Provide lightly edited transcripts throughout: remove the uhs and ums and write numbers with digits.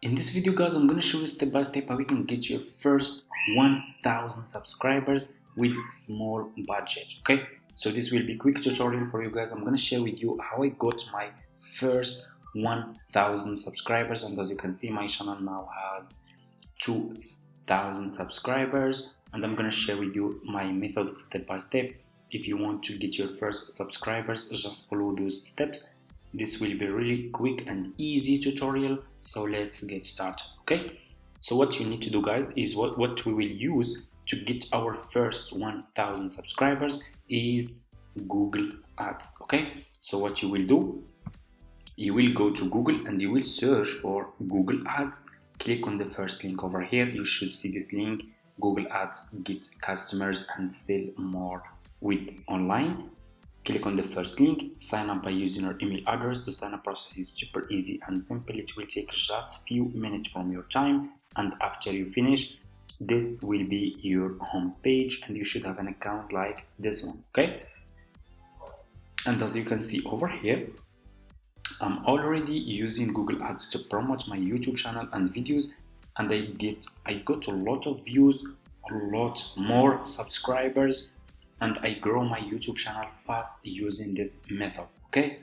In this video guys, I'm going to show you step by step how you can get your first 1000 subscribers with small budget. Okay, so this will be a quick tutorial for you guys. I'm going to share with you how I got my first 1000 subscribers, and as you can see my channel now has 2000 subscribers, and I'm going to share with you my method step by step. If you want to get your first subscribers, just follow those steps. This will be really quick and easy tutorial, so let's get started. Okay, so what you need to do guys is what we will use to get our first 1000 subscribers is Google Ads. Okay, so what you will do, you will go to Google and you will search for Google Ads. Click on the first link over here. You should see this link, Google Ads, get customers and sell more with online. Click on the first link, sign up by using your email address. The sign up process is super easy and simple. It will take just few minutes from your time, and after you finish, this will be your home page and you should have an account like this one. Okay, and as you can see over here, I'm already using Google Ads to promote my YouTube channel and videos, and I got a lot of views, a lot more subscribers, and I grow my YouTube channel fast using this method. Okay,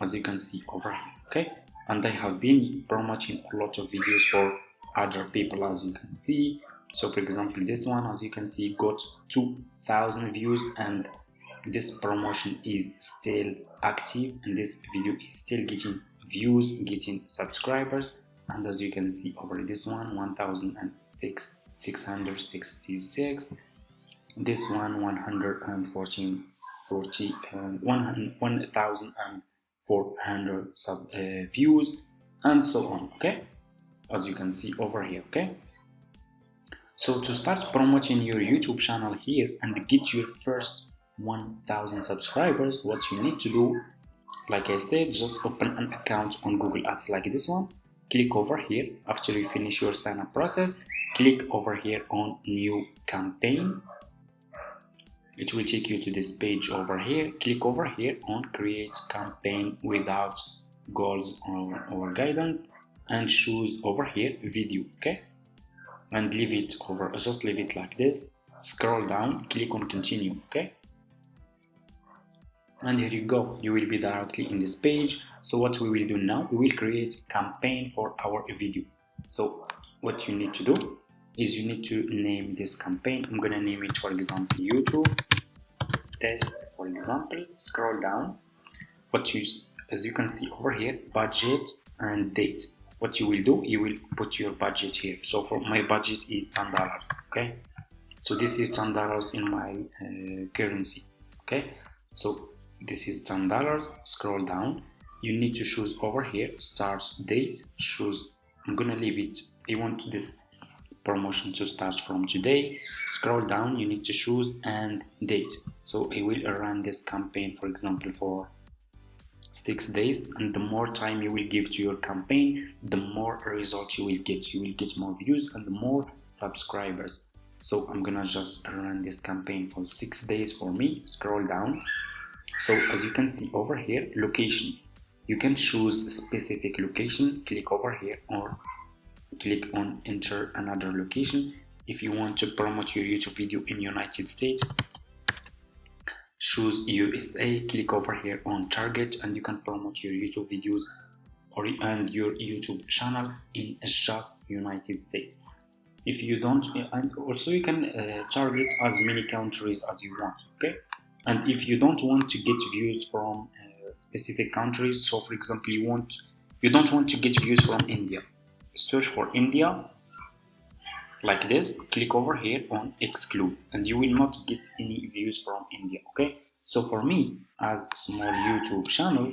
as you can see over here. Okay, and I have been promoting a lot of videos for other people, as you can see. So for example, this one, as you can see, got 2000 views, and this promotion is still active, and this video is still getting views, getting subscribers. And as you can see over this one, 1666, this one 114 1400 views, and so on. Okay, as you can see over here. Okay, so to start promoting your YouTube channel here and get your first 1000 subscribers, what you need to do, like I said, just open an account on Google Ads like this one. Click over here. After you finish your sign up process, click over here on new campaign. It will take you to this page over here. Click over here on create campaign without goals or guidance, and choose over here video. Okay, and leave it over, just leave it like this. Scroll down, click on continue. Okay, and here you go, you will be directly in this page. So what we will do now, we will create campaign for our video. So what you need to do is you need to name this campaign. I'm gonna name it, for example, YouTube test, for example. Scroll down. As you can see over here, budget and date. What you will do, you will put your budget here. So for my budget is $10. Okay, so this is $10 in my currency. Okay, so this is $10. Scroll down. You need to choose over here start date. Choose, I'm gonna leave it, I want this promotion to start from today. Scroll down, you need to choose and date. So I will run this campaign, for example, for 6 days, and the more time you will give to your campaign, the more results you will get. You will get more views and more subscribers. So I'm gonna just run this campaign for 6 days for me. Scroll down. So as you can see over here, location, you can choose a specific location. Click over here or click on enter another location. If you want to promote your YouTube video in United States, choose USA. Click over here on target, and you can promote your YouTube videos and your YouTube channel in just United States. If you don't, and also you can target as many countries as you want. Okay, and if you don't want to get views from specific countries, so for example you don't want to get views from India, search for India like this. Click over here on exclude, and you will not get any views from India. Okay, so for me, as small YouTube channel,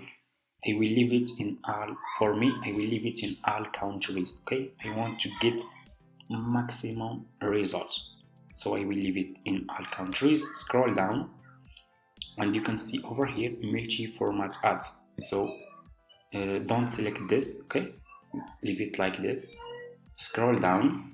I will leave it in all, for me I will leave it in all countries. Okay, I want to get maximum results, so I will leave it in all countries. Scroll down, and you can see over here multi-format ads. So don't select this. Okay, leave it like this. Scroll down,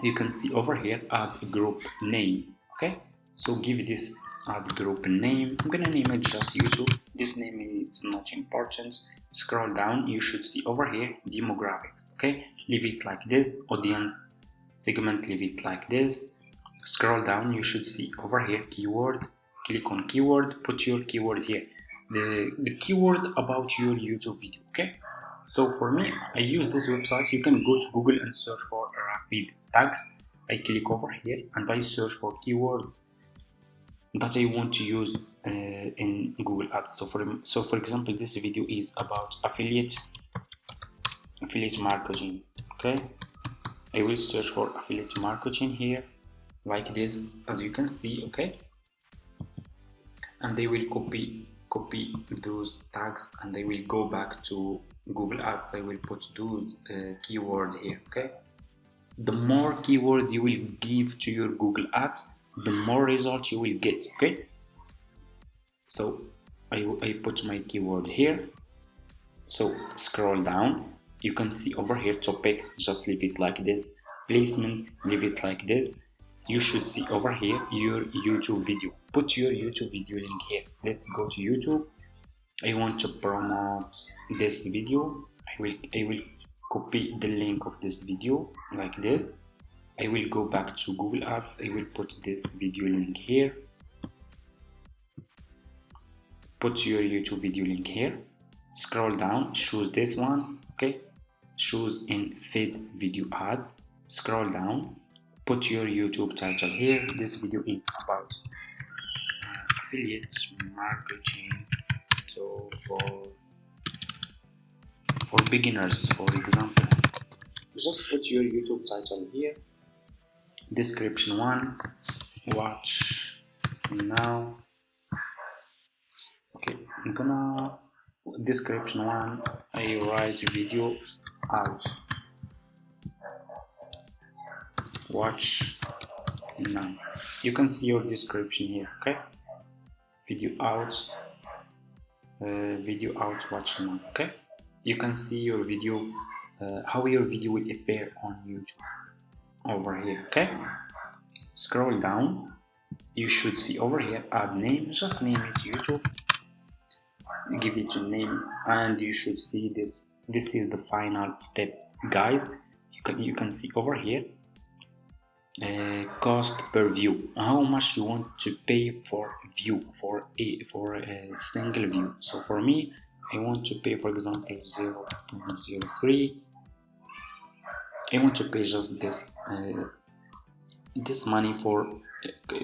you can see over here add group name. Okay, so give this add group name. I'm gonna name it just YouTube. This name is not important. Scroll down, you should see over here demographics. Okay, leave it like this. Audience segment, leave it like this. Scroll down, you should see over here keyword. Click on keyword, put your keyword here, the keyword about your YouTube video. Okay, so for me, I use this website. You can go to Google and search for rapid tags. I click over here and I search for keyword that I want to use in Google Ads. So for example, this video is about affiliate marketing. Okay, I will search for affiliate marketing here like this, as you can see. Okay, and they will copy those tags and they will go back to Google Ads. I will put those keyword here. Okay, the more keyword you will give to your Google Ads, the more results you will get. Okay, so I put my keyword here. So scroll down, you can see over here topic, just leave it like this. Placement, leave it like this. You should see over here your YouTube video. Put your YouTube video link here. Let's go to YouTube. I want to promote this video. I will copy the link of this video like this. I will go back to Google Ads. I will put this video link here. Put your YouTube video link here. Scroll down, choose this one. Okay, choose in feed video ad. Scroll down, put your YouTube title here. This video is about affiliate marketing, so for beginners, for example. Just put your YouTube title here. Description 1, watch now. Okay, I'm gonna description 1, I write video out, watch now. You can see your description here. Okay, video out, watch now. Okay, you can see your video, how your video will appear on YouTube over here. Okay, scroll down, you should see over here add name. Just name it YouTube, give it a name, and you should see this is the final step, guys. You can see over here cost per view, how much you want to pay for view, for a single view. So for me, I want to pay, for example, 0.03. I want to pay just this money for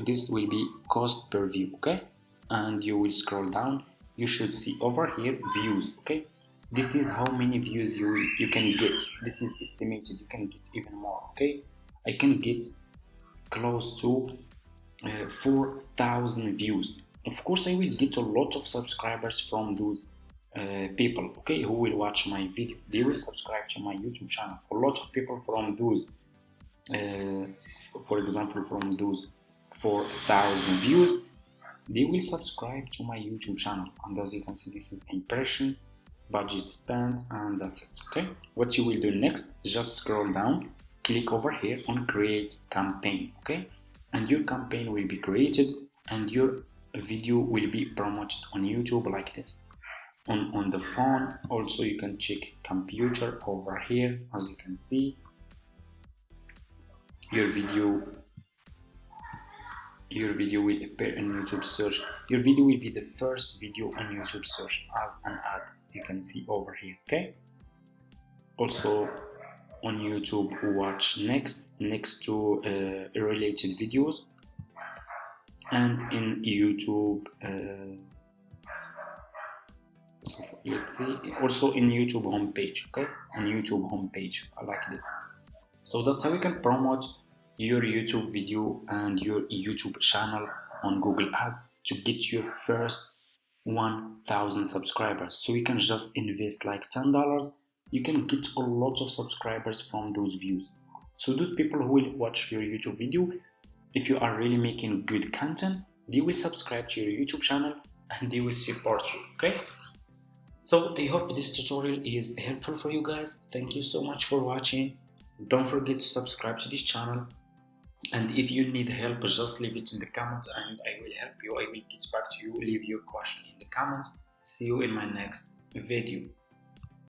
this will be cost per view. Okay, and you will scroll down, you should see over here views. Okay, this is how many views you can get. This is estimated, you can get even more. Okay, I can get close to 4,000 views. Of course, I will get a lot of subscribers from those people, okay, who will watch my video. They will subscribe to my YouTube channel. A lot of people from those for example, from those 4,000 views, they will subscribe to my YouTube channel. And as you can see, this is impression, budget spent, and that's it. Okay, what you will do next is just scroll down, click over here on create campaign. Okay, and your campaign will be created and your video will be promoted on YouTube like this. On the phone also you can check computer over here. As you can see, your video will appear in YouTube search. Your video will be the first video on YouTube search as an ad, as you can see over here. Okay, also on YouTube watch next to related videos, and in YouTube so let's see, also in YouTube homepage. Okay, on YouTube homepage like this. So that's how you can promote your YouTube video and your YouTube channel on Google Ads to get your first 1,000 subscribers. So you can just invest like $10, you can get a lot of subscribers from those views. So those people who will watch your YouTube video, if you are really making good content, they will subscribe to your YouTube channel and they will support you. Okay, so I hope this tutorial is helpful for you guys. Thank you so much for watching. Don't forget to subscribe to this channel. And if you need help, just leave it in the comments and I will help you. I will get back to you. Leave your question in the comments. See you in my next video.